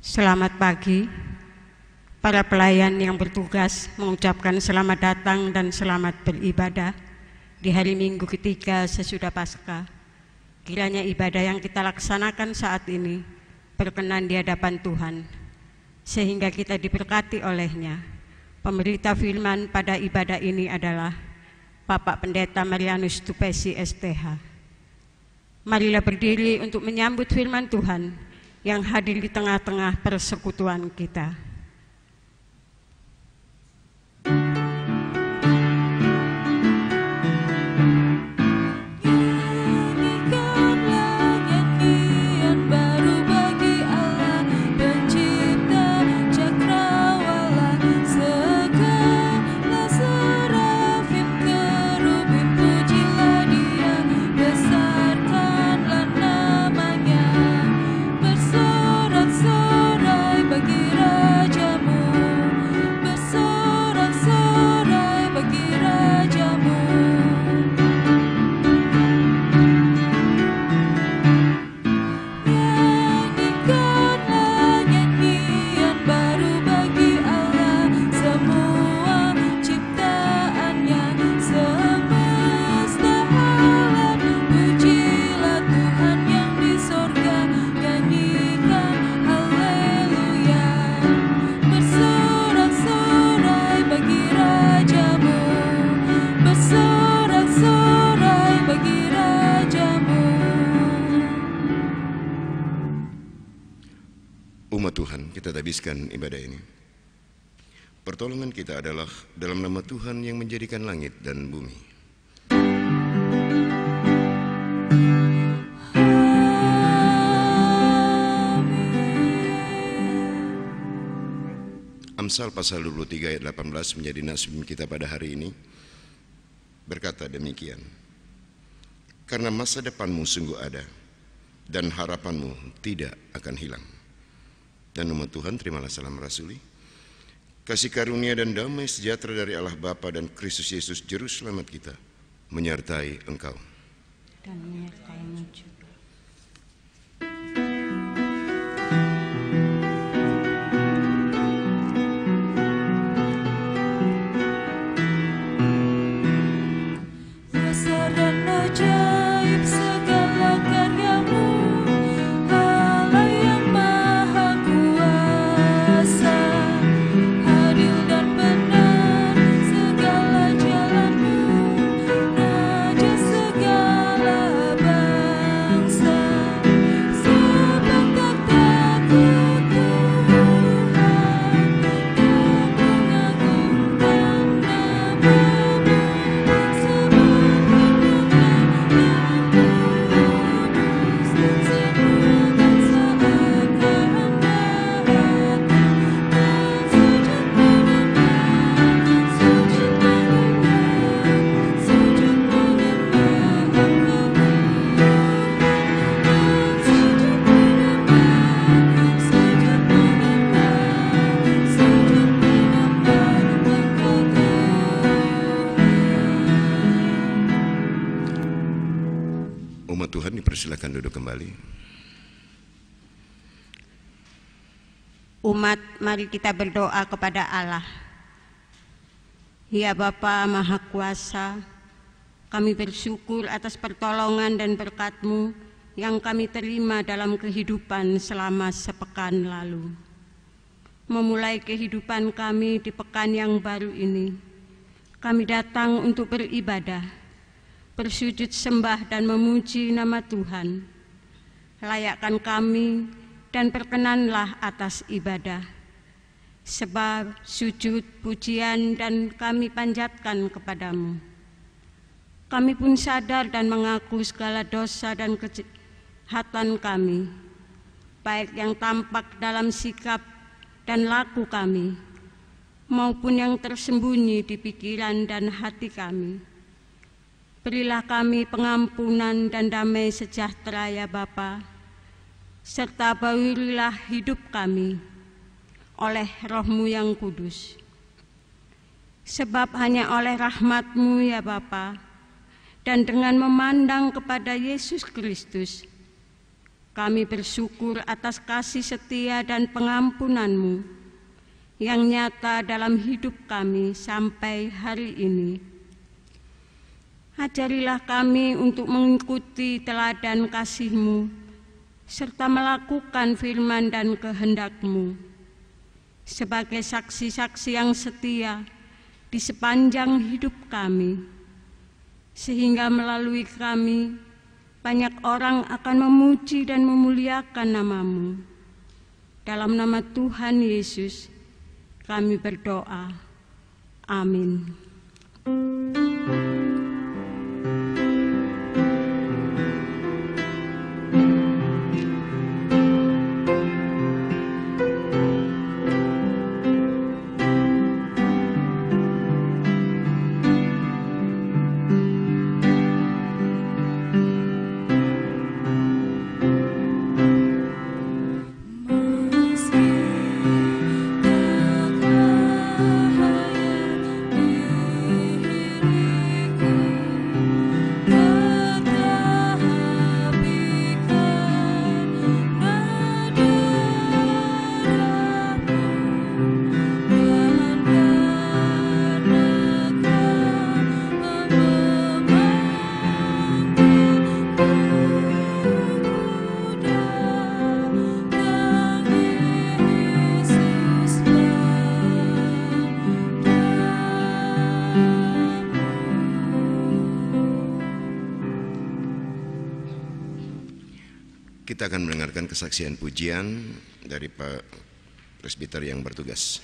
Selamat pagi. Para pelayan yang bertugas mengucapkan selamat datang dan selamat beribadah di hari Minggu ketiga sesudah Paskah. Kiranya ibadah yang kita laksanakan saat ini berkenan di hadapan Tuhan, sehingga kita diberkati olehnya. Pemberita firman pada ibadah ini adalah Bapak Pendeta Marianus Tupesi STH. Marilah berdiri untuk menyambut firman Tuhan yang hadir di tengah-tengah persekutuan kita. Kita habiskan ibadah ini. Pertolongan kita adalah dalam nama Tuhan yang menjadikan langit dan bumi. Amsal pasal 23 ayat 18 menjadi nasib kita pada hari ini. Berkata demikian: karena masa depanmu sungguh ada dan harapanmu tidak akan hilang. Dan umat Tuhan, terimalah salam rasuli. Kasih karunia dan damai sejahtera dari Allah Bapa dan Kristus Yesus Juru Selamat kita menyertai engkau. Dan menyertaimu juga. Silakan duduk kembali. Umat, mari kita berdoa kepada Allah. Ya Bapa Maha Kuasa, kami bersyukur atas pertolongan dan berkat-Mu yang kami terima dalam kehidupan selama sepekan lalu. Memulai kehidupan kami di pekan yang baru ini, kami datang untuk beribadah, bersujud sembah dan memuji nama Tuhan. Layakkan kami dan perkenanlah atas ibadah, sebab sujud, pujian dan kami panjatkan kepadamu. Kami pun sadar dan mengaku segala dosa dan kejahatan kami, baik yang tampak dalam sikap dan laku kami, maupun yang tersembunyi di pikiran dan hati kami. Berilah kami pengampunan dan damai sejahtera ya Bapa, serta baurilah hidup kami oleh Roh-Mu yang kudus. Sebab hanya oleh rahmat-Mu ya Bapa, dan dengan memandang kepada Yesus Kristus, Kami bersyukur atas kasih setia dan pengampunan-Mu yang nyata dalam hidup kami sampai hari ini. Ajarilah kami untuk mengikuti teladan kasih-Mu serta melakukan firman dan kehendak-Mu sebagai saksi-saksi yang setia di sepanjang hidup kami, sehingga melalui kami banyak orang akan memuji dan memuliakan nama-Mu. Dalam nama Tuhan Yesus kami berdoa. Amin. Kita akan mendengarkan kesaksian pujian dari Pak Presbiter yang bertugas.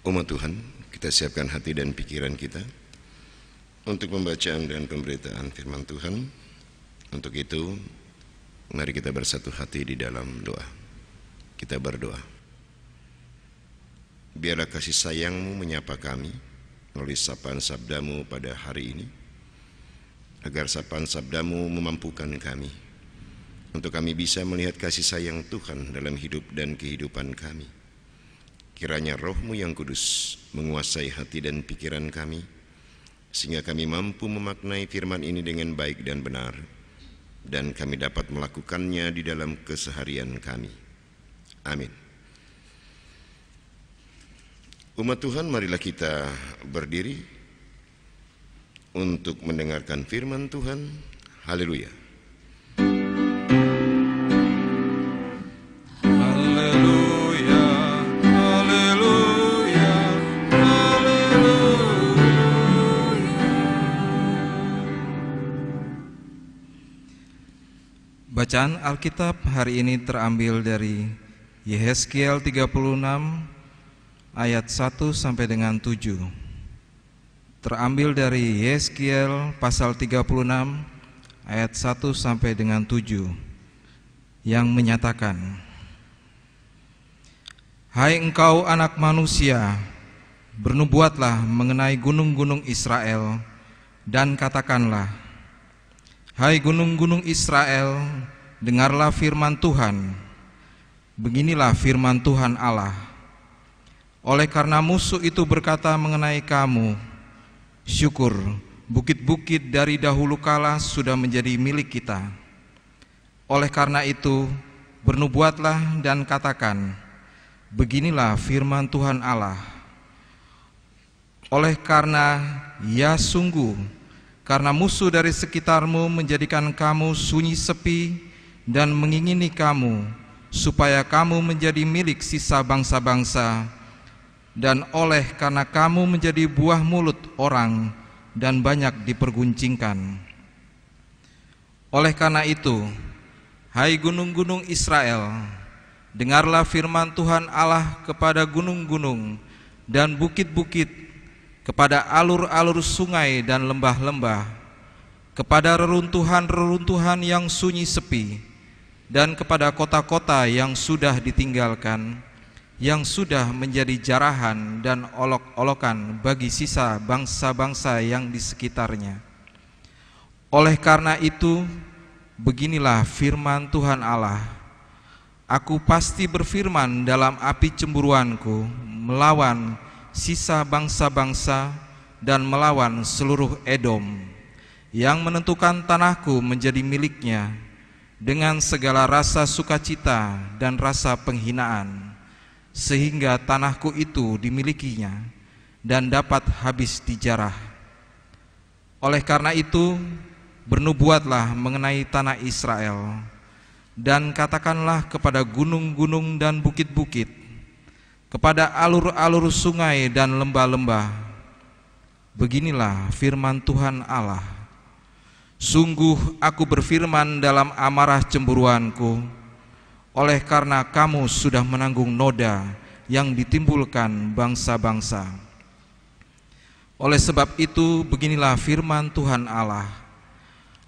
Umat Tuhan, kita siapkan hati dan pikiran kita untuk pembacaan dan pemberitaan firman Tuhan. Untuk itu, mari kita bersatu hati di dalam doa. Kita berdoa. Biarlah kasih sayang-Mu menyapa kami melalui sapaan sabda-Mu pada hari ini, agar sapaan sabda-Mu memampukan kami untuk kami bisa melihat kasih sayang Tuhan dalam hidup dan kehidupan kami. Kiranya Roh-Mu yang kudus menguasai hati dan pikiran kami, sehingga kami mampu memaknai firman ini dengan baik dan benar, dan kami dapat melakukannya di dalam keseharian kami. Amin. Umat Tuhan, marilah kita berdiri untuk mendengarkan firman Tuhan. Haleluya. Haleluya, haleluya, haleluya. Bacaan Alkitab hari ini terambil dari Yehezkiel 36 ayat 1 sampai dengan 7. Terambil dari Yehezkiel pasal 36 ayat 1 sampai dengan 7 yang menyatakan, "Hai engkau anak manusia, bernubuatlah mengenai gunung-gunung Israel dan katakanlah, hai gunung-gunung Israel, dengarlah firman Tuhan. Beginilah firman Tuhan Allah. Oleh karena musuh itu berkata mengenai kamu, syukur, bukit-bukit dari dahulu kala sudah menjadi milik kita. Oleh karena itu, bernubuatlah dan katakan, beginilah firman Tuhan Allah. Oleh karena, ya sungguh, karena musuh dari sekitarmu menjadikan kamu sunyi sepi dan mengingini kamu, supaya kamu menjadi milik sisa bangsa-bangsa, dan oleh karena kamu menjadi buah mulut orang dan banyak diperguncingkan. Oleh karena itu, hai gunung-gunung Israel, dengarlah firman Tuhan Allah kepada gunung-gunung dan bukit-bukit, kepada alur-alur sungai dan lembah-lembah, kepada reruntuhan-reruntuhan yang sunyi sepi, dan kepada kota-kota yang sudah ditinggalkan, yang sudah menjadi jarahan dan olok-olokan bagi sisa bangsa-bangsa yang di sekitarnya. Oleh karena itu, beginilah firman Tuhan Allah, aku pasti berfirman dalam api cemburuanku, melawan sisa bangsa-bangsa dan melawan seluruh Edom, yang menentukan tanahku menjadi miliknya, dengan segala rasa sukacita dan rasa penghinaan, sehingga tanahku itu dimilikinya dan dapat habis dijarah. Oleh karena itu, bernubuatlah mengenai tanah Israel, dan katakanlah kepada gunung-gunung dan bukit-bukit, kepada alur-alur sungai dan lembah-lembah, beginilah firman Tuhan Allah, sungguh aku berfirman dalam amarah cemburuanku, oleh karena kamu sudah menanggung noda yang ditimbulkan bangsa-bangsa. Oleh sebab itu, beginilah firman Tuhan Allah,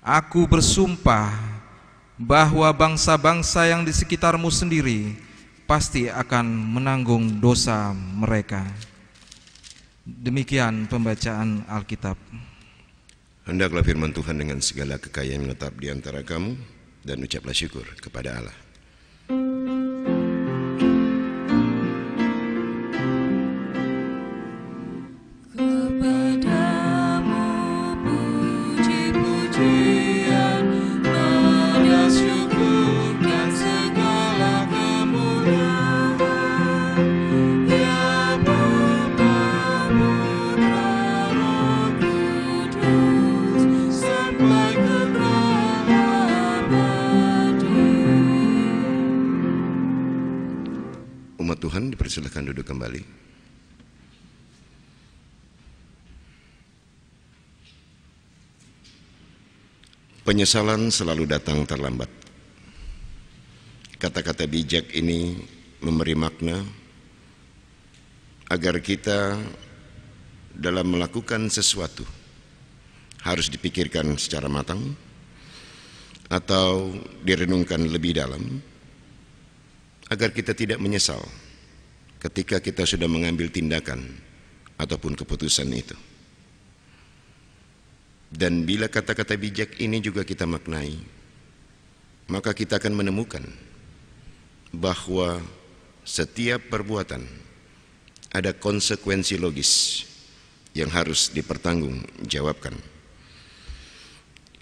aku bersumpah bahwa bangsa-bangsa yang di sekitarmu sendiri pasti akan menanggung dosa mereka. Demikian pembacaan Alkitab. Hendaklah firman Tuhan dengan segala kekayaan menetap di antara kamu, dan ucaplah syukur kepada Allah. Umat Tuhan dipersilakan duduk kembali. Penyesalan selalu datang terlambat. Kata-kata bijak ini memberi makna agar kita dalam melakukan sesuatu harus dipikirkan secara matang atau direnungkan lebih dalam agar kita tidak menyesal ketika kita sudah mengambil tindakan ataupun keputusan itu. Dan bila kata-kata bijak ini juga kita maknai, maka kita akan menemukan bahwa setiap perbuatan ada konsekuensi logis yang harus dipertanggungjawabkan.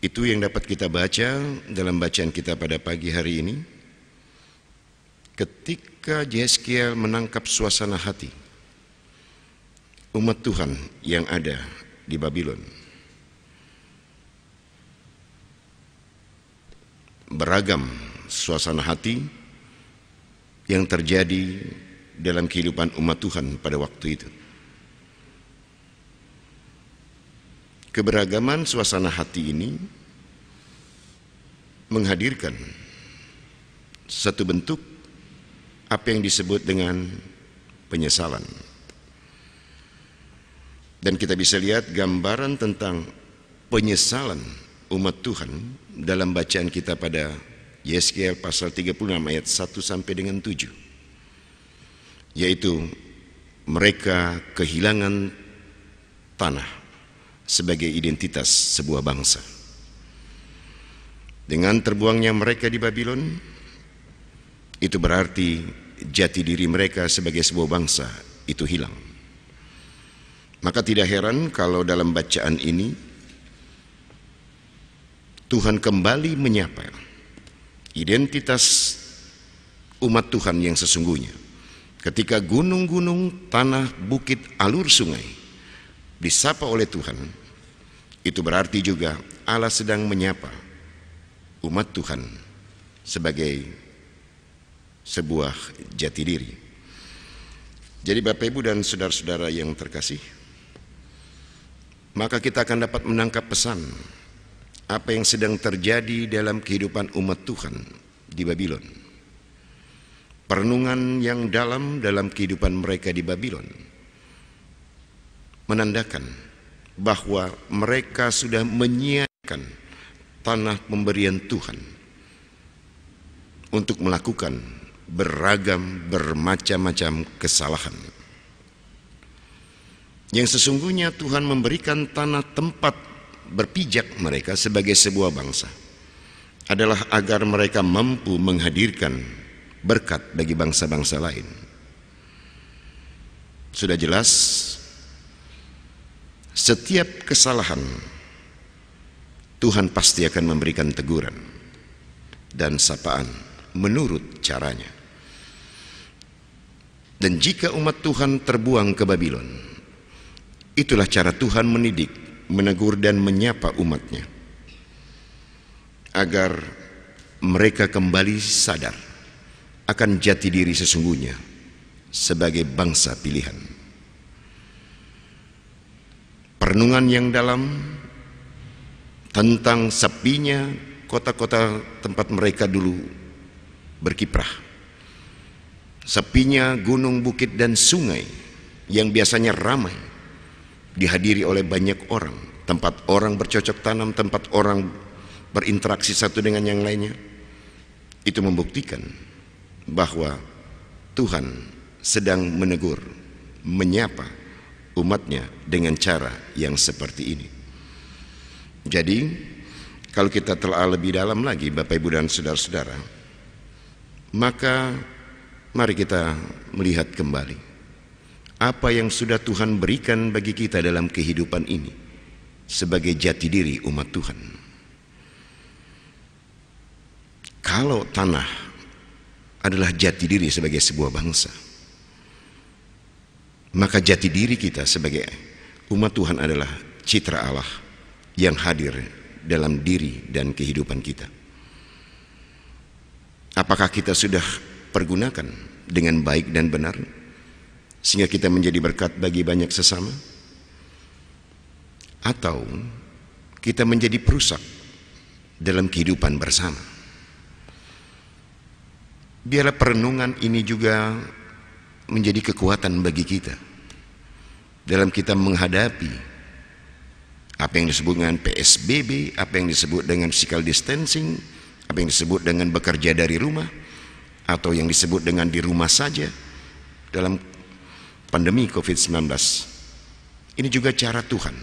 Itu yang dapat kita baca dalam bacaan kita pada pagi hari ini. Ketika Yehezkiel menangkap suasana hati umat Tuhan yang ada di Babylon, beragam suasana hati yang terjadi dalam kehidupan umat Tuhan pada waktu itu. Keberagaman suasana hati ini menghadirkan satu bentuk apa yang disebut dengan penyesalan. Dan kita bisa lihat gambaran tentang penyesalan umat Tuhan dalam bacaan kita pada Yehezkiel pasal 36 ayat 1 sampai dengan 7. Yaitu mereka kehilangan tanah sebagai identitas sebuah bangsa. Dengan terbuangnya mereka di Babylon, itu berarti jati diri mereka sebagai sebuah bangsa itu hilang. Maka tidak heran kalau dalam bacaan ini Tuhan kembali menyapa identitas umat Tuhan yang sesungguhnya. Ketika gunung-gunung, tanah, bukit, alur sungai disapa oleh Tuhan, itu berarti juga Allah sedang menyapa umat Tuhan sebagai sebuah jati diri. Jadi Bapak Ibu dan saudara-saudara yang terkasih, maka kita akan dapat menangkap pesan apa yang sedang terjadi dalam kehidupan umat Tuhan di Babylon. Perenungan yang dalam kehidupan mereka di Babylon menandakan bahwa mereka sudah menyia-nyiakan tanah pemberian Tuhan untuk melakukan bermacam-macam kesalahan. Yang sesungguhnya Tuhan memberikan tanah tempat berpijak mereka sebagai sebuah bangsa adalah agar mereka mampu menghadirkan berkat bagi bangsa-bangsa lain. Sudah jelas, setiap kesalahan Tuhan pasti akan memberikan teguran dan sapaan menurut caranya. Dan jika umat Tuhan terbuang ke Babylon, itulah cara Tuhan mendidik, menegur dan menyapa umatnya agar mereka kembali sadar akan jati diri sesungguhnya sebagai bangsa pilihan. Perenungan yang dalam tentang sepinya kota-kota tempat mereka dulu berkiprah, sepinya gunung, bukit dan sungai yang biasanya ramai dihadiri oleh banyak orang, tempat orang bercocok tanam, tempat orang berinteraksi satu dengan yang lainnya. Itu membuktikan bahwa Tuhan sedang menegur, menyapa umatnya dengan cara yang seperti ini. Jadi kalau kita telah lebih dalam lagi Bapak Ibu dan saudara-saudara, maka mari kita melihat kembali apa yang sudah Tuhan berikan bagi kita dalam kehidupan ini sebagai jati diri umat Tuhan. Kalau tanah adalah jati diri sebagai sebuah bangsa, maka jati diri kita sebagai umat Tuhan adalah citra Allah yang hadir dalam diri dan kehidupan kita. Apakah kita sudah pergunakan dengan baik dan benar sehingga kita menjadi berkat bagi banyak sesama? Atau kita menjadi perusak dalam kehidupan bersama? Biarlah perenungan ini juga menjadi kekuatan bagi kita dalam kita menghadapi Apa yang disebut dengan PSBB, apa yang disebut dengan physical distancing, apa yang disebut dengan bekerja dari rumah, atau yang disebut dengan di rumah saja dalam pandemi COVID-19. Ini juga cara Tuhan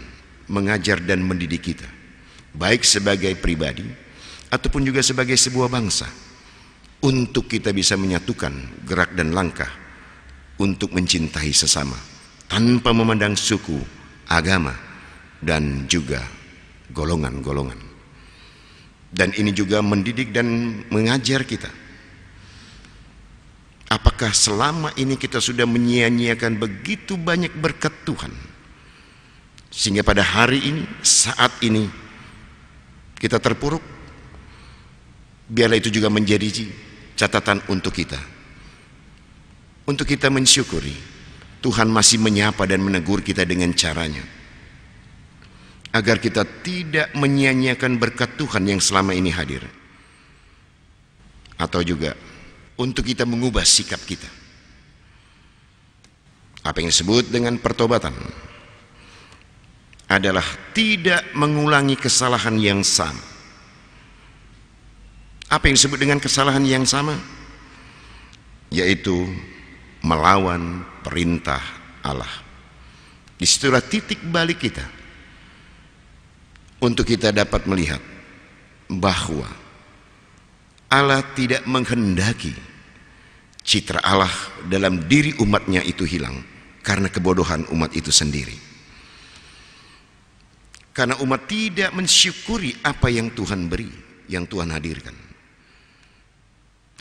mengajar dan mendidik kita, baik sebagai pribadi ataupun juga sebagai sebuah bangsa, untuk kita bisa menyatukan gerak dan langkah untuk mencintai sesama tanpa memandang suku, agama, dan juga golongan-golongan. Dan ini juga mendidik dan mengajar kita, apakah selama ini kita sudah menyia-nyiakan begitu banyak berkat Tuhan, sehingga pada hari ini, saat ini kita terpuruk. Biarlah itu juga menjadi catatan untuk kita mensyukuri Tuhan masih menyapa dan menegur kita dengan caranya, agar kita tidak menyia-nyiakan berkat Tuhan yang selama ini hadir, atau juga untuk kita mengubah sikap kita. Apa yang disebut dengan pertobatan adalah tidak mengulangi kesalahan yang sama. Apa yang disebut dengan kesalahan yang sama? Yaitu melawan perintah Allah. Disitulah titik balik kita, untuk kita dapat melihat bahwa Allah tidak menghendaki citra Allah dalam diri umatnya itu hilang karena kebodohan umat itu sendiri. Karena umat tidak mensyukuri apa yang Tuhan beri, yang Tuhan hadirkan.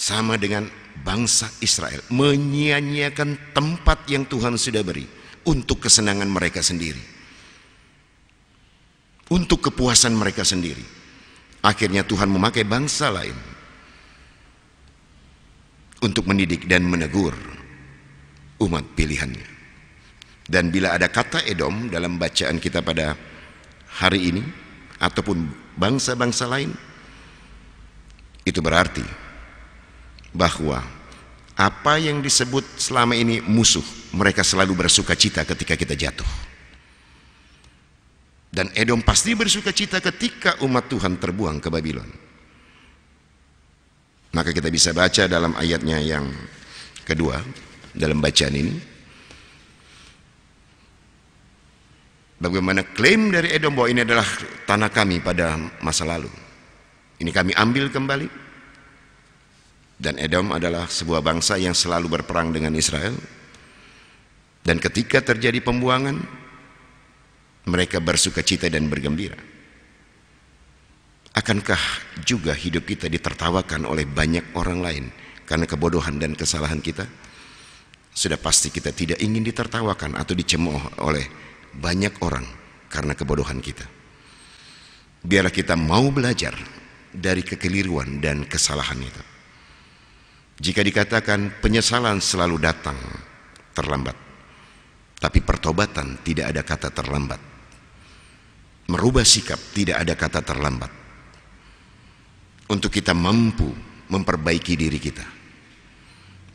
Sama dengan bangsa Israel menyia-nyiakan tempat yang Tuhan sudah beri untuk kesenangan mereka sendiri, untuk kepuasan mereka sendiri. Akhirnya Tuhan memakai bangsa lain untuk mendidik dan menegur umat pilihannya. Dan bila ada kata Edom dalam bacaan kita pada hari ini, ataupun bangsa-bangsa lain, itu berarti bahwa apa yang disebut selama ini musuh, mereka selalu bersuka cita ketika kita jatuh. Dan Edom pasti bersuka cita ketika umat Tuhan terbuang ke Babylon. Maka kita bisa baca dalam ayatnya yang kedua dalam bacaan ini, bagaimana klaim dari Edom bahwa ini adalah tanah kami pada masa lalu. Ini kami ambil kembali. Dan Edom adalah sebuah bangsa yang selalu berperang dengan Israel. Dan ketika terjadi pembuangan, mereka bersuka cita dan bergembira. Akankah juga hidup kita ditertawakan oleh banyak orang lain karena kebodohan dan kesalahan kita? Sudah pasti kita tidak ingin ditertawakan atau dicemooh oleh banyak orang karena kebodohan kita. Biarlah kita mau belajar dari kekeliruan dan kesalahan itu. Jika dikatakan penyesalan selalu datang terlambat, tapi pertobatan tidak ada kata terlambat. Merubah sikap tidak ada kata terlambat. Untuk kita mampu memperbaiki diri kita.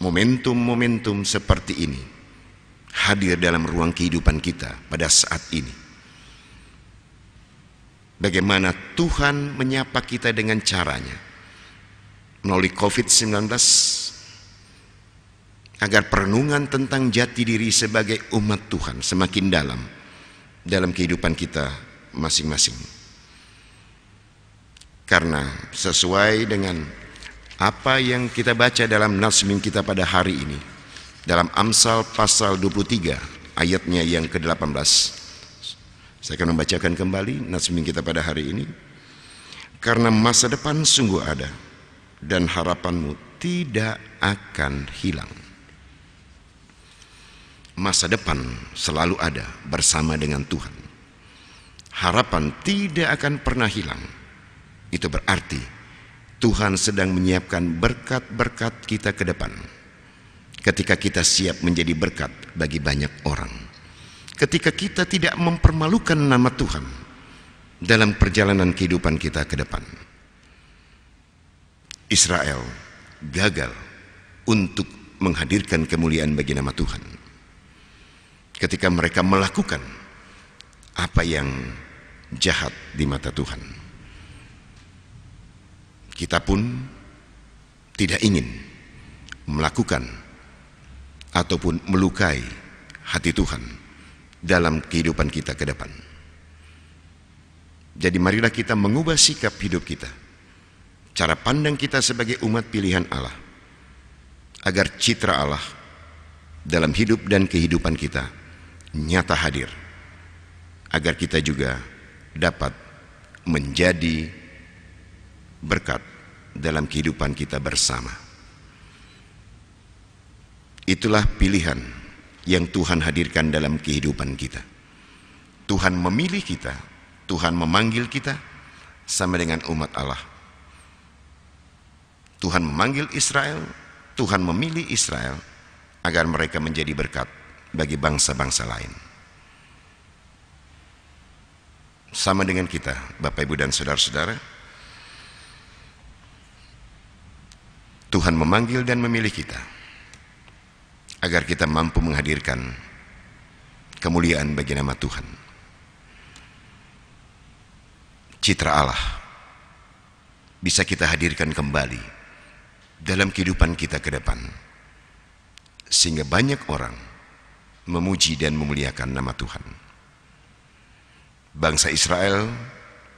Momentum-momentum seperti ini hadir dalam ruang kehidupan kita pada saat ini. Bagaimana Tuhan menyapa kita dengan caranya melalui COVID-19, agar perenungan tentang jati diri sebagai umat Tuhan semakin dalam kehidupan kita masing-masing. Karena sesuai dengan apa yang kita baca dalam nazming kita pada hari ini, dalam Amsal pasal 23 ayatnya yang ke-18, saya akan membacakan kembali nazming kita pada hari ini. Karena masa depan sungguh ada, dan harapanmu tidak akan hilang. Masa depan selalu ada bersama dengan Tuhan. Harapan tidak akan pernah hilang. Itu berarti Tuhan sedang menyiapkan berkat-berkat kita ke depan. Ketika kita siap menjadi berkat bagi banyak orang. Ketika kita tidak mempermalukan nama Tuhan dalam perjalanan kehidupan kita ke depan. Israel gagal untuk menghadirkan kemuliaan bagi nama Tuhan ketika mereka melakukan apa yang jahat di mata Tuhan. Kita pun tidak ingin melakukan ataupun melukai hati Tuhan dalam kehidupan kita ke depan. Jadi marilah kita mengubah sikap hidup kita, cara pandang kita sebagai umat pilihan Allah, agar citra Allah dalam hidup dan kehidupan kita nyata hadir, agar kita juga dapat menjadi berkat dalam kehidupan kita bersama. Itulah pilihan yang Tuhan hadirkan dalam kehidupan kita. Tuhan memilih kita, Tuhan memanggil kita sama dengan umat Allah. Tuhan memanggil Israel, Tuhan memilih Israel agar mereka menjadi berkat bagi bangsa-bangsa lain. Sama dengan kita, Bapak, Ibu, dan saudara-saudara, Tuhan memanggil dan memilih kita agar kita mampu menghadirkan kemuliaan bagi nama Tuhan. Citra Allah bisa kita hadirkan kembali dalam kehidupan kita ke depan, sehingga banyak orang memuji dan memuliakan nama Tuhan. Bangsa Israel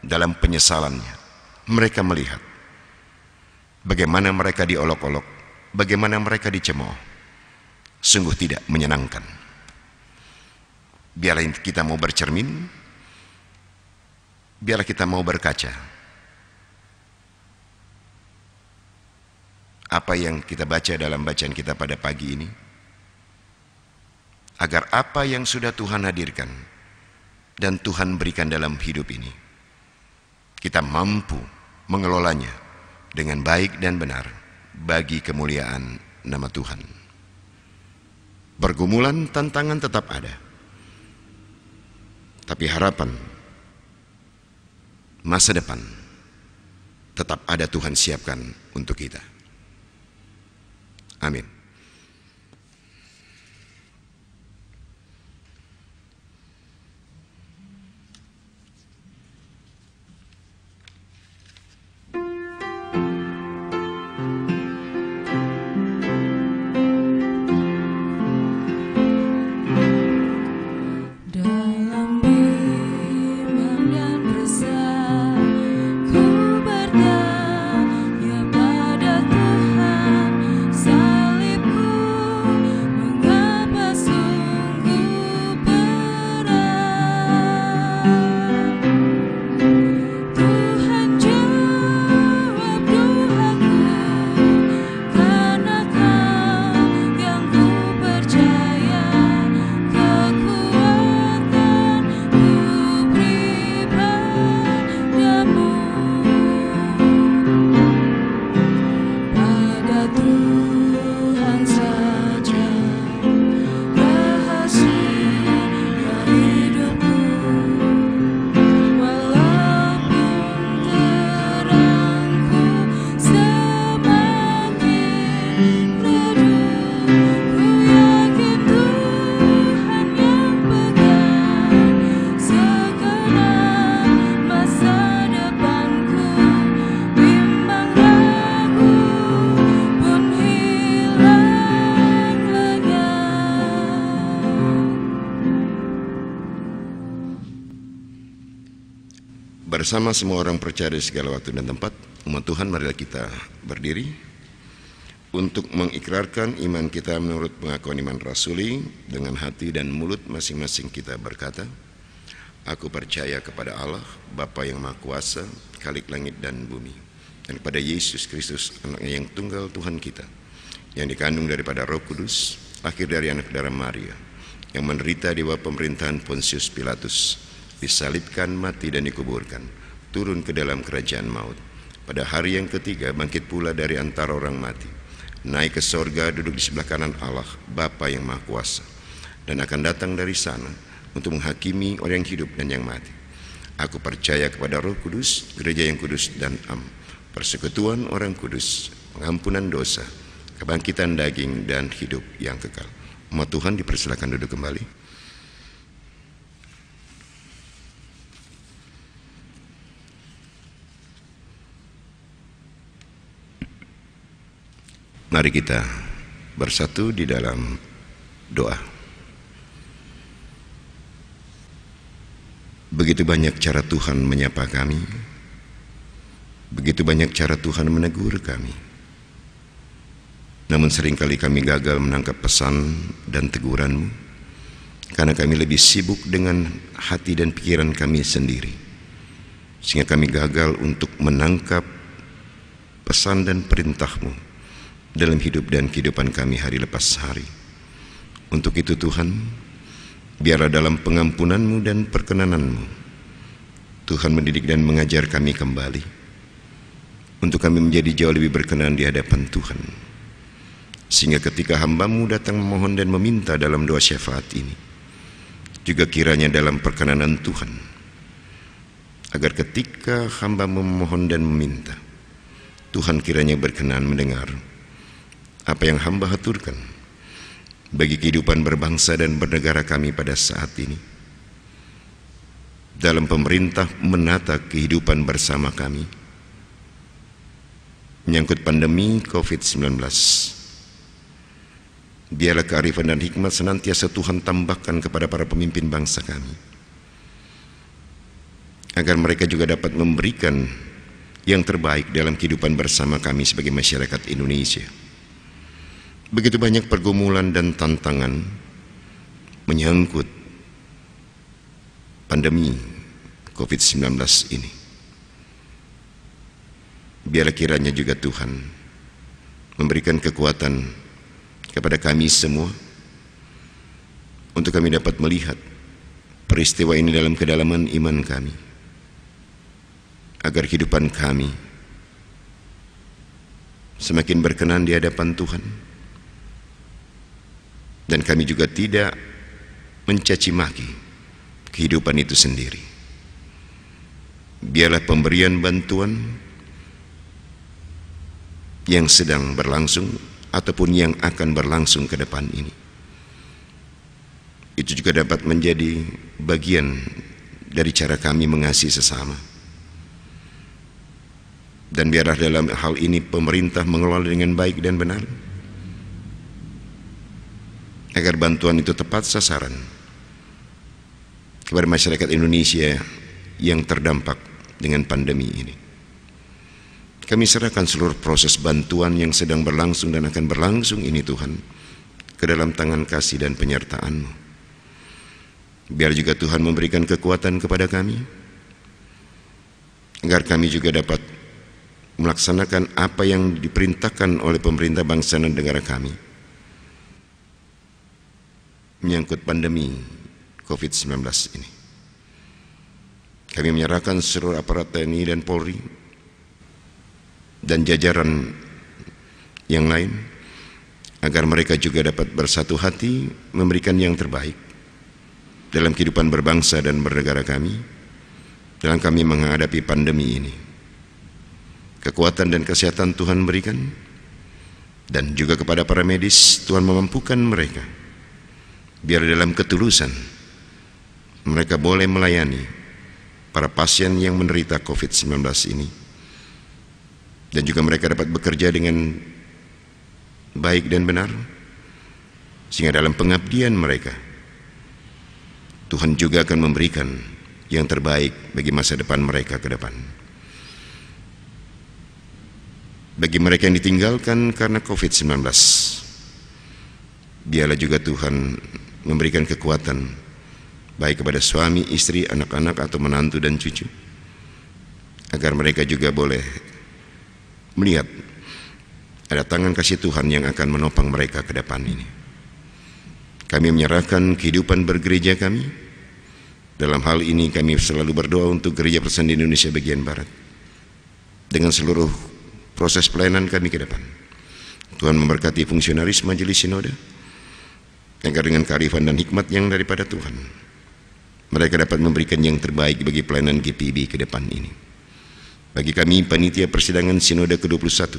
dalam penyesalannya, mereka melihat bagaimana mereka diolok-olok, bagaimana mereka dicemooh. Sungguh tidak menyenangkan. Biarlah kita mau bercermin, biarlah kita mau berkaca. Apa yang kita baca dalam bacaan kita pada pagi ini, agar apa yang sudah Tuhan hadirkan dan Tuhan berikan dalam hidup ini, kita mampu mengelolanya dengan baik dan benar bagi kemuliaan nama Tuhan. Pergumulan, tantangan tetap ada, tapi harapan masa depan tetap ada Tuhan siapkan untuk kita. Amin. Bersama semua orang percaya di segala waktu dan tempat, umat Tuhan, marilah kita berdiri untuk mengikrarkan iman kita menurut pengakuan iman rasuli. Dengan hati dan mulut masing-masing kita berkata, aku percaya kepada Allah, Bapa yang Maha Kuasa, Khalik langit dan bumi, dan kepada Yesus Kristus, anaknya yang tunggal Tuhan kita, yang dikandung daripada Roh Kudus, lahir dari anak darah Maria, yang menderita di bawah pemerintahan Pontius Pilatus, disalibkan, mati dan dikuburkan, turun ke dalam kerajaan maut, pada hari yang ketiga bangkit pula dari antara orang mati, naik ke sorga, duduk di sebelah kanan Allah Bapa yang Maha Kuasa, dan akan datang dari sana untuk menghakimi orang yang hidup dan yang mati. Aku percaya kepada Roh Kudus, gereja yang kudus dan am, persekutuan orang kudus, pengampunan dosa, kebangkitan daging dan hidup yang kekal. Umat Tuhan dipersilakan duduk kembali. Mari kita bersatu di dalam doa. Begitu banyak cara Tuhan menyapa kami, begitu banyak cara Tuhan menegur kami. Namun seringkali kami gagal menangkap pesan dan teguran-Mu, karena kami lebih sibuk dengan hati dan pikiran kami sendiri, sehingga kami gagal untuk menangkap pesan dan perintah-Mu dalam hidup dan kehidupan kami hari lepas hari. Untuk itu Tuhan, biarlah dalam pengampunan-Mu dan perkenanan-Mu, Tuhan mendidik dan mengajar kami kembali, untuk kami menjadi jauh lebih berkenan di hadapan Tuhan, sehingga ketika hamba-Mu datang memohon dan meminta dalam doa syafaat ini, juga kiranya dalam perkenanan Tuhan, agar ketika hamba-Mu memohon dan meminta, Tuhan kiranya berkenan mendengar apa yang hamba haturkan bagi kehidupan berbangsa dan bernegara kami pada saat ini, dalam pemerintah menata kehidupan bersama kami menyangkut pandemi COVID-19. Biarlah kearifan dan hikmat senantiasa Tuhan tambahkan kepada para pemimpin bangsa kami, agar mereka juga dapat memberikan yang terbaik dalam kehidupan bersama kami sebagai masyarakat Indonesia. Begitu banyak pergumulan dan tantangan menyangkut pandemi COVID-19 ini. Biarlah kiranya juga Tuhan memberikan kekuatan kepada kami semua, untuk kami dapat melihat peristiwa ini dalam kedalaman iman kami, agar kehidupan kami semakin berkenan di hadapan Tuhan, dan kami juga tidak mencaci maki kehidupan itu sendiri. Biarlah pemberian bantuan yang sedang berlangsung ataupun yang akan berlangsung ke depan ini, itu juga dapat menjadi bagian dari cara kami mengasihi sesama. Dan biarlah dalam hal ini pemerintah mengelola dengan baik dan benar, agar bantuan itu tepat sasaran kepada masyarakat Indonesia yang terdampak dengan pandemi ini. Kami serahkan seluruh proses bantuan yang sedang berlangsung dan akan berlangsung ini Tuhan ke dalam tangan kasih dan penyertaan-Mu. Biar juga Tuhan memberikan kekuatan kepada kami, agar kami juga dapat melaksanakan apa yang diperintahkan oleh pemerintah bangsa dan negara kami menyangkut pandemi COVID-19 ini. Kami menyerahkan seluruh aparat TNI dan Polri dan jajaran yang lain, agar mereka juga dapat bersatu hati memberikan yang terbaik dalam kehidupan berbangsa dan bernegara kami, dalam kami menghadapi pandemi ini. Kekuatan dan kesehatan Tuhan berikan, dan juga kepada para medis Tuhan memampukan mereka, biar dalam ketulusan mereka boleh melayani para pasien yang menderita COVID-19 ini, dan juga mereka dapat bekerja dengan baik dan benar, sehingga dalam pengabdian mereka Tuhan juga akan memberikan yang terbaik bagi masa depan mereka ke depan. Bagi mereka yang ditinggalkan karena COVID-19, biarlah juga Tuhan memberikan kekuatan baik kepada suami, istri, anak-anak atau menantu dan cucu, agar mereka juga boleh melihat ada tangan kasih Tuhan yang akan menopang mereka ke depan ini. Kami menyerahkan kehidupan bergereja kami. Dalam hal ini kami selalu berdoa untuk Gereja Protestan di Indonesia bagian Barat, dengan seluruh proses pelayanan kami ke depan. Tuhan memberkati fungsionaris Majelis Sinode, agar dengan kearifan dan hikmat yang daripada Tuhan, mereka dapat memberikan yang terbaik bagi pelayanan GPIB ke depan ini. Bagi kami panitia persidangan Sinode ke-21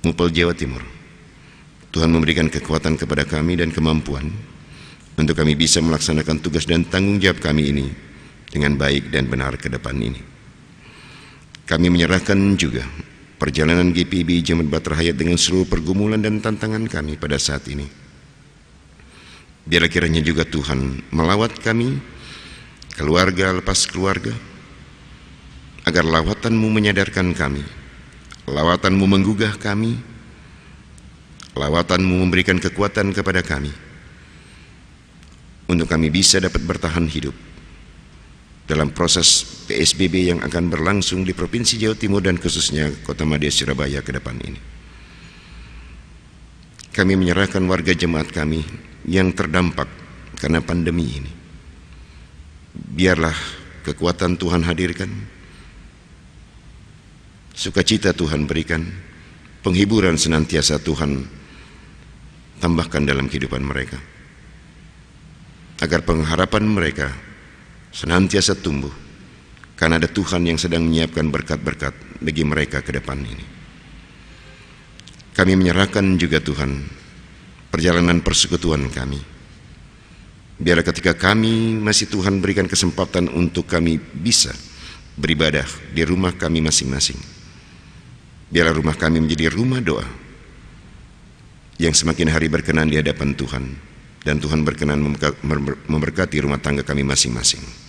Mupel Jawa Timur, Tuhan memberikan kekuatan kepada kami dan kemampuan untuk kami bisa melaksanakan tugas dan tanggung jawab kami ini dengan baik dan benar ke depan ini. Kami menyerahkan juga perjalanan GPIB Jemaat Bahtera Hayat dengan seluruh pergumulan dan tantangan kami pada saat ini. Biarlah kiranya juga Tuhan melawat kami, keluarga lepas keluarga, agar lawatan-Mu menyadarkan kami, lawatan-Mu menggugah kami, lawatan-Mu memberikan kekuatan kepada kami, untuk kami bisa dapat bertahan hidup dalam proses PSBB yang akan berlangsung di Provinsi Jawa Timur dan khususnya Kota Madya Surabaya ke depan ini. Kami menyerahkan warga jemaat kami yang terdampak karena pandemi ini. Biarlah kekuatan Tuhan hadirkan, sukacita Tuhan berikan, penghiburan senantiasa Tuhan tambahkan dalam kehidupan mereka, agar pengharapan mereka senantiasa tumbuh, karena ada Tuhan yang sedang menyiapkan berkat-berkat bagi mereka ke depan ini. Kami menyerahkan juga Tuhan perjalanan persekutuan kami. Biarlah ketika kami masih Tuhan berikan kesempatan untuk kami bisa beribadah di rumah kami masing-masing, biarlah rumah kami menjadi rumah doa yang semakin hari berkenan di hadapan Tuhan, dan Tuhan berkenan memberkati rumah tangga kami masing-masing.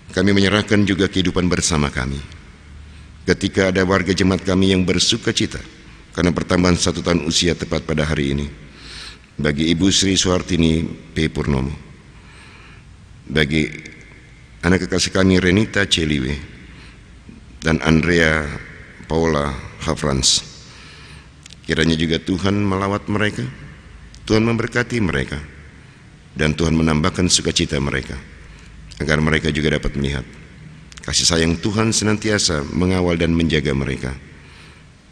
Kami menyerahkan juga kehidupan bersama kami. Ketika ada warga jemaat kami yang bersuka cita karena pertambahan 1 tahun usia tepat pada hari ini, bagi Ibu Sri Suhartini P. Purnomo, bagi anak kekasih kami Renita Celiwe dan Andrea Paula Hafrans, kiranya juga Tuhan melawat mereka, Tuhan memberkati mereka, dan Tuhan menambahkan sukacita mereka, agar mereka juga dapat melihat kasih sayang Tuhan senantiasa mengawal dan menjaga mereka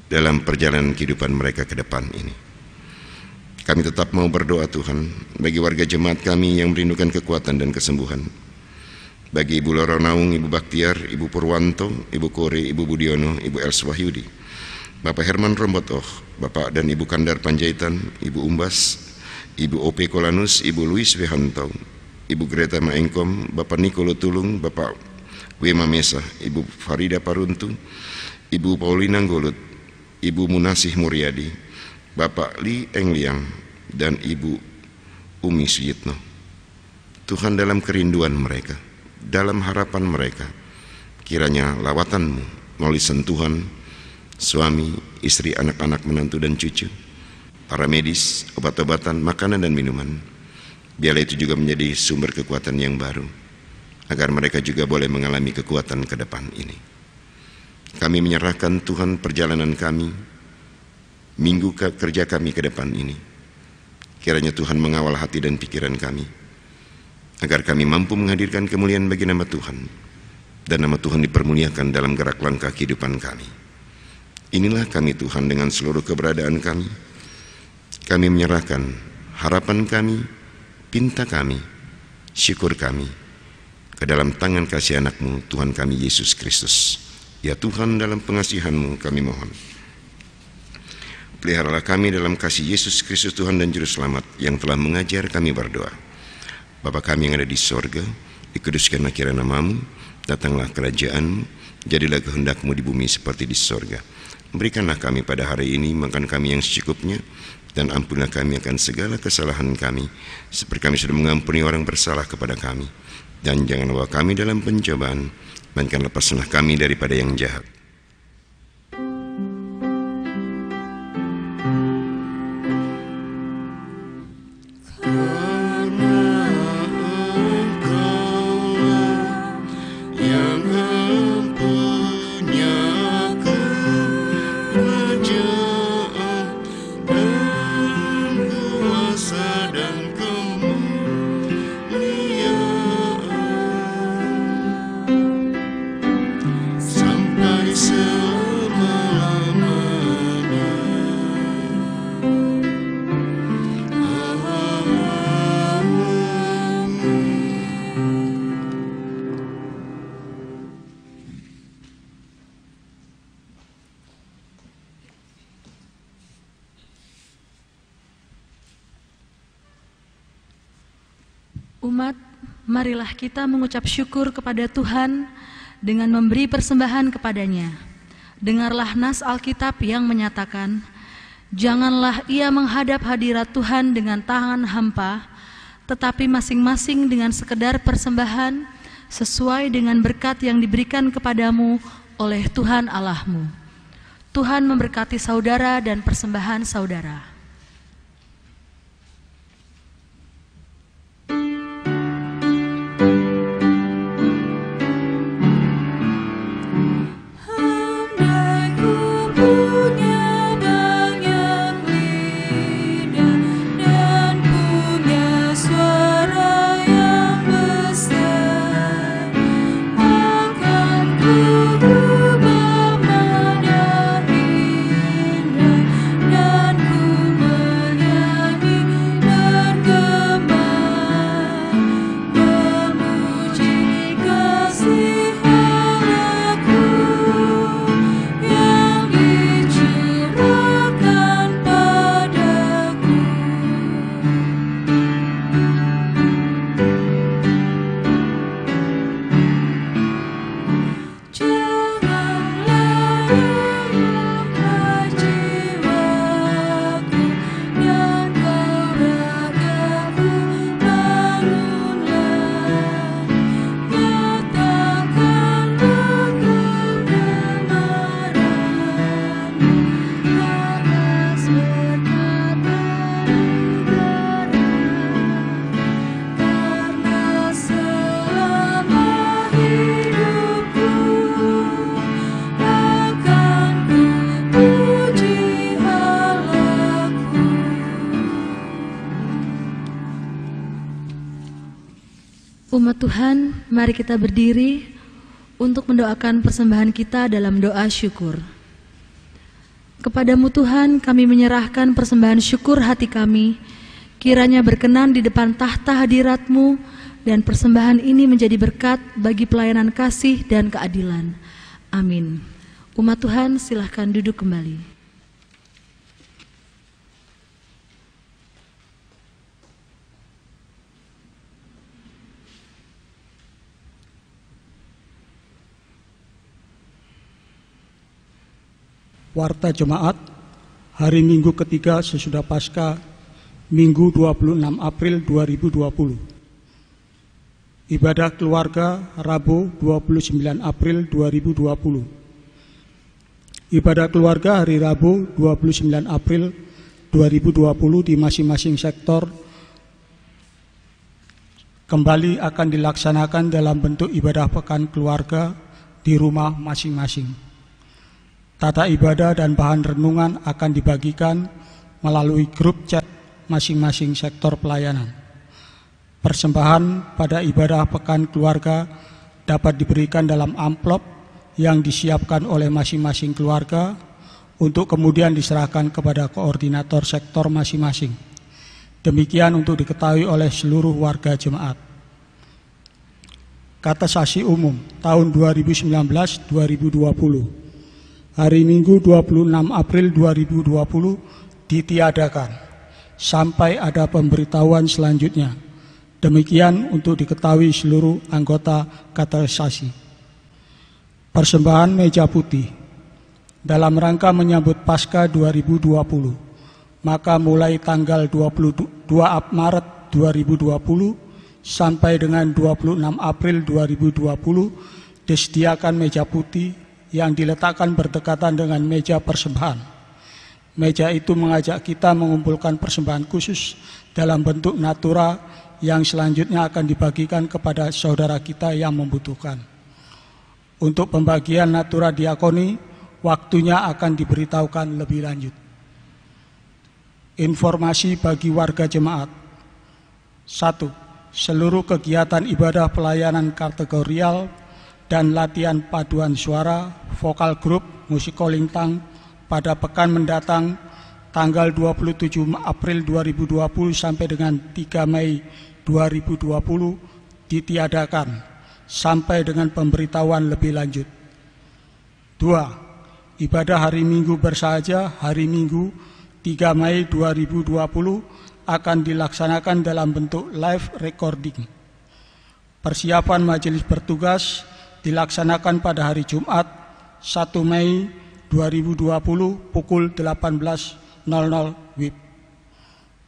dalam perjalanan kehidupan mereka ke depan ini. Kami tetap mau berdoa Tuhan bagi warga jemaat kami yang merindukan kekuatan dan kesembuhan, bagi Ibu Loro Naung, Ibu Baktiar, Ibu Purwanto, Ibu Kore, Ibu Budiono, Ibu Els Wahyudi, Bapak Herman Rombotoh, Bapak dan Ibu Kandar Panjaitan, Ibu Umbas, Ibu O.P. Kolanus, Ibu Luis Wehanto, Ibu Greta Maengkom, Bapak Nikolo Tulung, Bapak Wema Mesa, Ibu Farida Paruntu, Ibu Paulina Golut, Ibu Munasih Muryadi, Bapak Li Engliang, dan Ibu Umi Suyitno. Tuhan, dalam kerinduan mereka, dalam harapan mereka, kiranya lawatan-Mu melalui sentuhan suami, istri, anak-anak, menantu dan cucu, para medis, obat-obatan, makanan dan minuman, biarlah itu juga menjadi sumber kekuatan yang baru, agar mereka juga boleh mengalami kekuatan ke depan ini. Kami menyerahkan Tuhan perjalanan kami, minggu kerja kami ke depan ini. Kiranya Tuhan mengawal hati dan pikiran kami, agar kami mampu menghadirkan kemuliaan bagi nama Tuhan, dan nama Tuhan dipermuliakan dalam gerak langkah kehidupan kami. Inilah kami Tuhan, dengan seluruh keberadaan kami. Kami menyerahkan harapan kami, pinta kami, syukur kami ke dalam tangan kasih anak-Mu, Tuhan kami Yesus Kristus. Ya Tuhan, dalam pengasihan-Mu kami mohon, peliharalah kami dalam kasih Yesus Kristus Tuhan dan Juru Selamat, yang telah mengajar kami berdoa. Bapa kami yang ada di sorga, dikuduskanlah kiranya nama-Mu, datanglah kerajaan-Mu, jadilah kehendak-Mu di bumi seperti di sorga. Berikanlah kami pada hari ini makan kami yang secukupnya, dan ampunilah kami akan segala kesalahan kami, seperti kami sudah mengampuni orang bersalah kepada kami. Dan jangan bawa kami dalam pencobaan, melainkan lepaskanlah kami daripada yang jahat. Umat, marilah kita mengucap syukur kepada Tuhan dengan memberi persembahan kepadanya. Dengarlah nas Alkitab yang menyatakan, janganlah ia menghadap hadirat Tuhan dengan tangan hampa, tetapi masing-masing dengan sekedar persembahan sesuai dengan berkat yang diberikan kepadamu oleh Tuhan Allahmu. Tuhan memberkati saudara dan persembahan saudara. Umat Tuhan, mari kita berdiri untuk mendoakan persembahan kita dalam doa syukur. Kepadamu Tuhan, kami menyerahkan persembahan syukur hati kami, kiranya berkenan di depan tahta hadirat-Mu, dan persembahan ini menjadi berkat bagi pelayanan kasih dan keadilan. Amin. Umat Tuhan, silahkan duduk kembali. Warta Jemaat, hari Minggu ketiga sesudah Paskah, Minggu 26 April 2020. Ibadah keluarga, Rabu 29 April 2020. Ibadah keluarga hari Rabu 29 April 2020 di masing-masing sektor kembali akan dilaksanakan dalam bentuk ibadah pekan keluarga di rumah masing-masing. Tata ibadah dan bahan renungan akan dibagikan melalui grup chat masing-masing sektor pelayanan. Persembahan pada ibadah pekan keluarga dapat diberikan dalam amplop yang disiapkan oleh masing-masing keluarga untuk kemudian diserahkan kepada koordinator sektor masing-masing. Demikian untuk diketahui oleh seluruh warga jemaat. Katekisasi umum tahun 2019-2020. Hari Minggu 26 April 2020 ditiadakan sampai ada pemberitahuan selanjutnya. Demikian untuk diketahui seluruh anggota katekisasi. Persembahan meja putih dalam rangka menyambut Paskah 2020. Maka mulai tanggal 22 Maret 2020 sampai dengan 26 April 2020 disediakan meja putih yang diletakkan berdekatan dengan meja persembahan. Meja itu mengajak kita mengumpulkan persembahan khusus dalam bentuk natura yang selanjutnya akan dibagikan kepada saudara kita yang membutuhkan. Untuk pembagian natura diakoni, waktunya akan diberitahukan lebih lanjut. Informasi bagi warga jemaat. 1. Seluruh kegiatan ibadah pelayanan kategorial dan latihan paduan suara, vokal grup, musik kolintang pada pekan mendatang tanggal 27 April 2020 sampai dengan 3 Mei 2020 ditiadakan sampai dengan pemberitahuan lebih lanjut. 2. Ibadah hari Minggu bersahaja hari Minggu 3 Mei 2020 akan dilaksanakan dalam bentuk live recording. Persiapan majelis bertugas dilaksanakan pada hari Jumat 1 Mei 2020 pukul 18.00 WIB.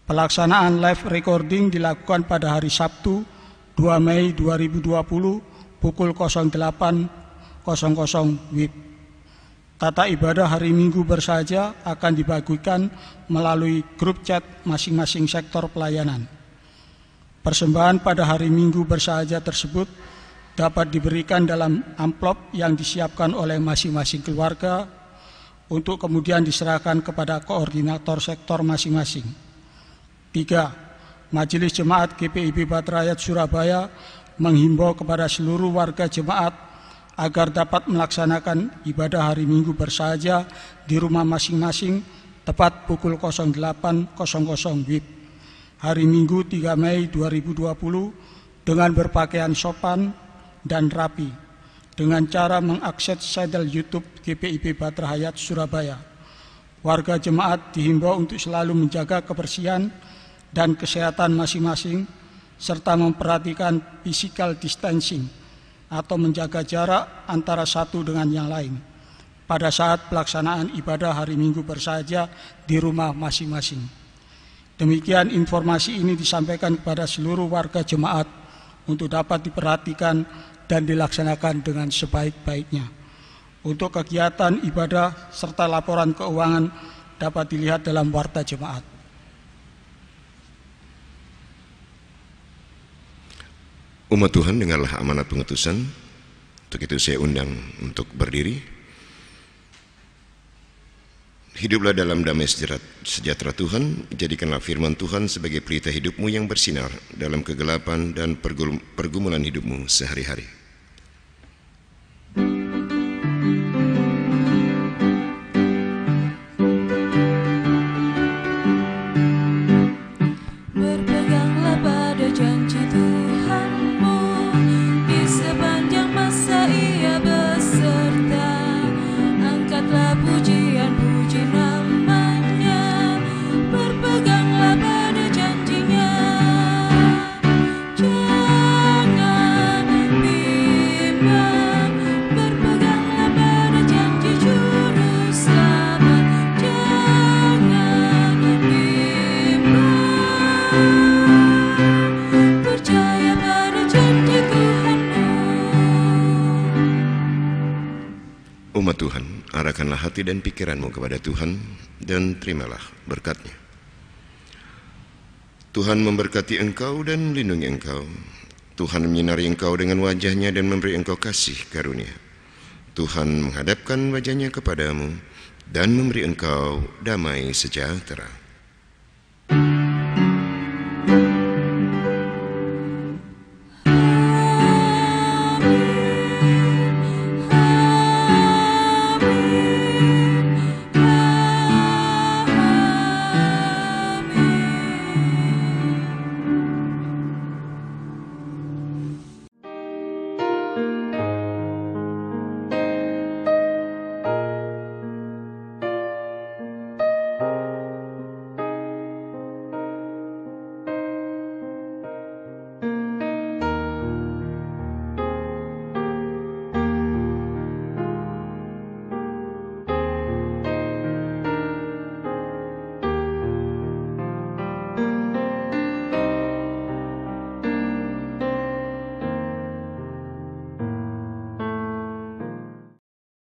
Pelaksanaan live recording dilakukan pada hari Sabtu 2 Mei 2020 pukul 08.00 WIB. Tata ibadah hari Minggu bersahaja akan dibagikan melalui grup chat masing-masing sektor pelayanan. Persembahan pada hari Minggu bersahaja tersebut dapat diberikan dalam amplop yang disiapkan oleh masing-masing keluarga untuk kemudian diserahkan kepada koordinator sektor masing-masing. 3. Majelis Jemaat GPIB Batra Hayat Surabaya menghimbau kepada seluruh warga jemaat agar dapat melaksanakan ibadah hari Minggu bersahaja di rumah masing-masing tepat pukul 08.00 WIB hari Minggu 3 Mei 2020 dengan berpakaian sopan dan rapi dengan cara mengakses channel YouTube GPIB Batra Hayat Surabaya. Warga jemaat dihimbau untuk selalu menjaga kebersihan dan kesehatan masing-masing serta memperhatikan physical distancing atau menjaga jarak antara satu dengan yang lain pada saat pelaksanaan ibadah hari Minggu bersahaja di rumah masing-masing. Demikian informasi ini disampaikan kepada seluruh warga jemaat untuk dapat diperhatikan dan dilaksanakan dengan sebaik-baiknya. Untuk kegiatan ibadah serta laporan keuangan dapat dilihat dalam warta jemaat. Umat Tuhan, dengarlah amanat pengutusan. Untuk itu saya undang untuk berdiri. Hiduplah dalam damai sejahtera Tuhan. Jadikanlah firman Tuhan sebagai pelita hidupmu yang bersinar dalam kegelapan dan pergumulan hidupmu sehari-hari. Berpeganglah pada janji Tuhanmu di sepanjang masa Ia beserta. Angkatlah pujian-puji namanya, berpeganglah pada janjinya. Jangan bimbang, berpeganglah pada janji Juru Selamat. Jangan bimbang, percaya pada janji Tuhanmu. Umat Tuhan, arahkanlah hati dan pikiranmu kepada Tuhan dan terimalah berkat-Nya. Tuhan memberkati engkau dan melindungi engkau. Tuhan menyinari engkau dengan wajah-Nya dan memberi engkau kasih karunia. Tuhan menghadapkan wajah-Nya kepadamu dan memberi engkau damai sejahtera.